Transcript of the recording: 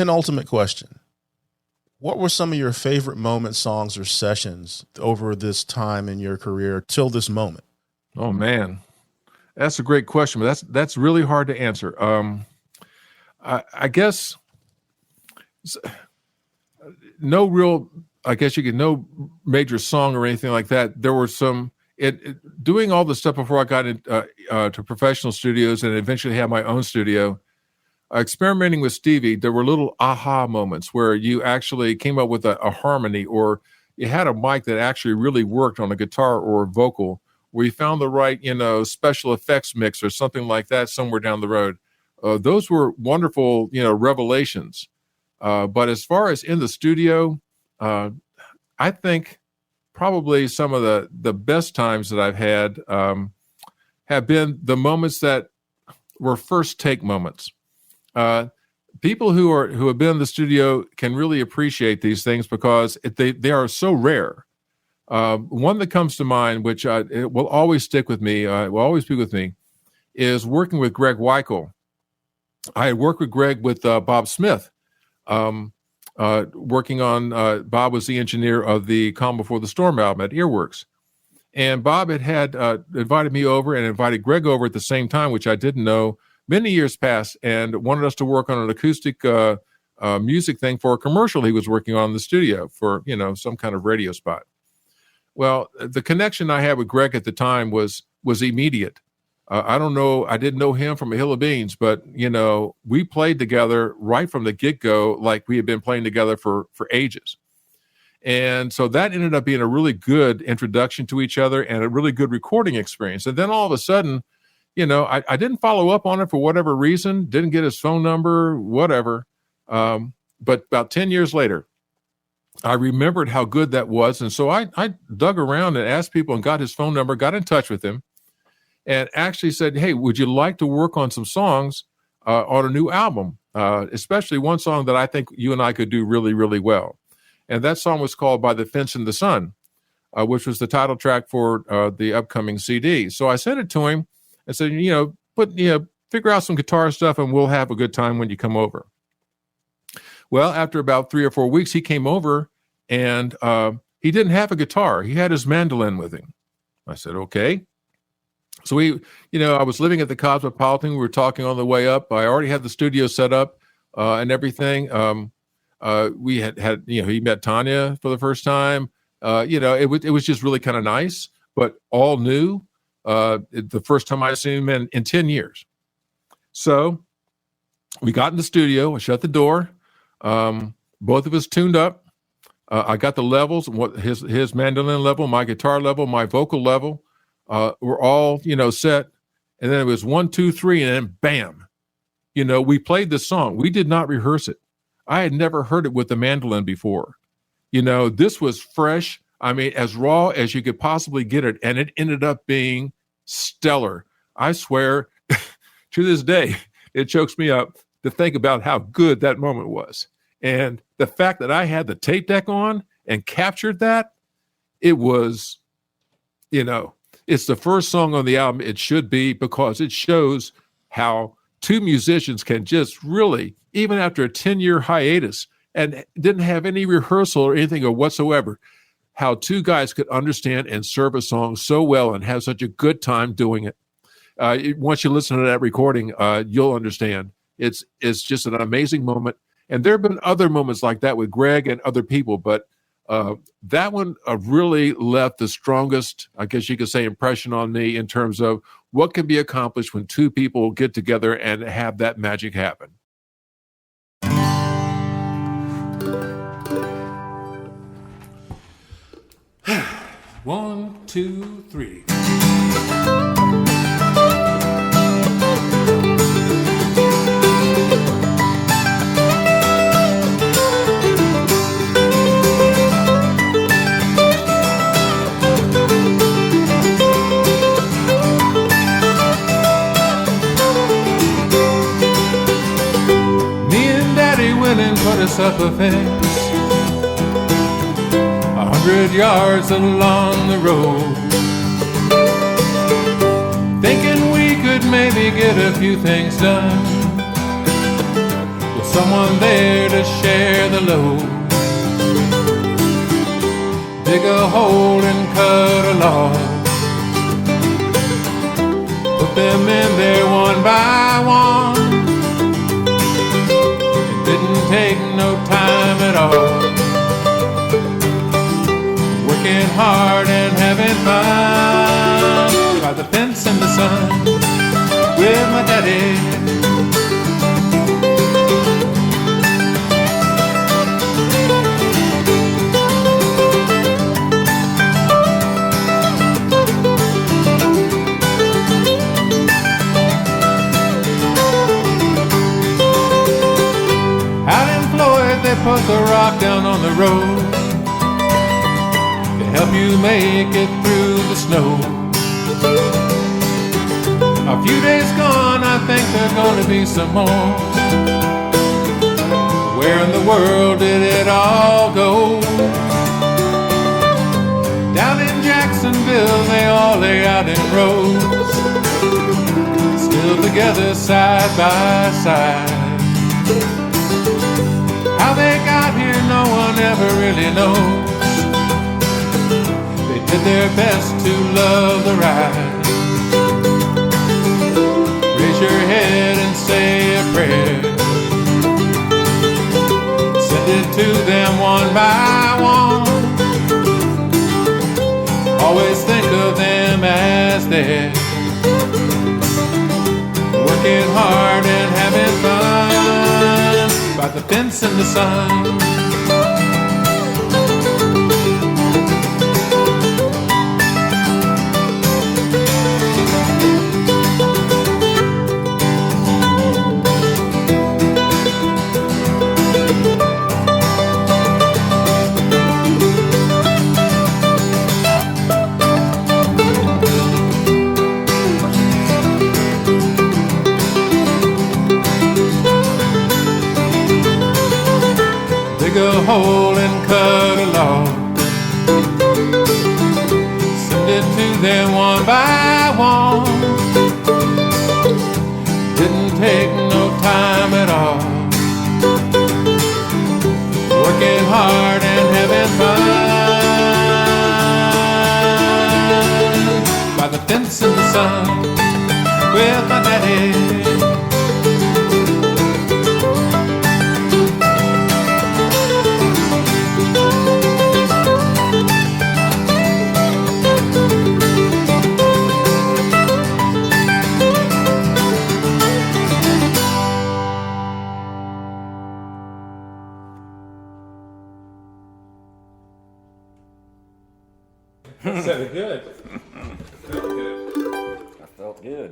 penultimate question. What were some of your favorite moments, songs, or sessions over this time in your career till this moment? Oh, man. That's a great question, but that's really hard to answer. I guess no major song or anything like that. There were some doing all the stuff before I got to professional studios and eventually had my own studio. Experimenting with Stevie, there were little aha moments where you actually came up with a harmony, or you had a mic that actually really worked on a guitar or a vocal, where you found the right, special effects mix or something like that somewhere down the road. Those were wonderful, revelations. But as far as in the studio, I think probably some of the best times that I've had have been the moments that were first take moments. People who have been in the studio can really appreciate these things because they are so rare. One that comes to mind, which it will always stick with me, will always be with me, is working with Greg Weichel. I had worked with Greg with Bob Smith, working on Bob was the engineer of the Calm Before the Storm album at Earworks. And Bob had invited me over and invited Greg over at the same time, which I didn't know. Many years passed and wanted us to work on an acoustic music thing for a commercial he was working on in the studio for, some kind of radio spot. Well, the connection I had with Greg at the time was immediate. I don't know. I didn't know him from a hill of beans, but, we played together right from the get-go like we had been playing together for ages. And so that ended up being a really good introduction to each other and a really good recording experience. And then all of a sudden, I didn't follow up on it for whatever reason, didn't get his phone number, whatever. But about 10 years later, I remembered how good that was. And so I dug around and asked people and got his phone number, got in touch with him, and actually said, hey, would you like to work on some songs on a new album, especially one song that I think you and I could do really, really well. And that song was called By the Fence in the Sun, which was the title track for the upcoming CD. So I sent it to him and said, figure out some guitar stuff and we'll have a good time when you come over. Well, after about 3 or 4 weeks, he came over and he didn't have a guitar. He had his mandolin with him. I said, okay. So I was living at the Cosmopolitan. We were talking on the way up. I already had the studio set up and everything. We had he met Tanya for the first time. It was just really kind of nice, but all new. The first time I seen him in 10 years. So we got in the studio, I shut the door. Both of us tuned up. I got the levels, what his mandolin level, my guitar level, my vocal level, were all, set. And then it was 1, 2, 3, and then bam, we played the song. We did not rehearse it. I had never heard it with the mandolin before. This was fresh. I mean, as raw as you could possibly get it. And it ended up being stellar. I swear to this day, it chokes me up to think about how good that moment was. And the fact that I had the tape deck on and captured that, it was, it's the first song on the album. It should be, because it shows how two musicians can just really, even after a 10-year hiatus and didn't have any rehearsal or anything or whatsoever, how two guys could understand and serve a song so well and have such a good time doing it. Once you listen to that recording, you'll understand. It's just an amazing moment. And there have been other moments like that with Greg and other people, but that one really left the strongest, I guess you could say, impression on me in terms of what can be accomplished when two people get together and have that magic happen. One, two, three. And put us up a fence 100 yards along the road, thinking we could maybe get a few things done. We'll someone there to share the load. Dig a hole and cut a log. Put them in there one by one. It didn't take no time at all. Working hard and having fun by the fence in the sun with my daddy. They put the rock down on the road to help you make it through the snow. A few days gone, I think there's gonna be some more. Where in the world did it all go? Down in Jacksonville, they all lay out in rows, still together side by side. How they got here, no one ever really knows. They did their best to love the ride. Raise your head and say a prayer. Send it to them one by one. Always think of them as theirs. Working hard and having fun by the fence in the sun. Dig a hole and cut a log. Send it to them one by one. Didn't take no time at all. Working hard and having fun by the fence in the sun with my daddy. That sounded good. I felt good.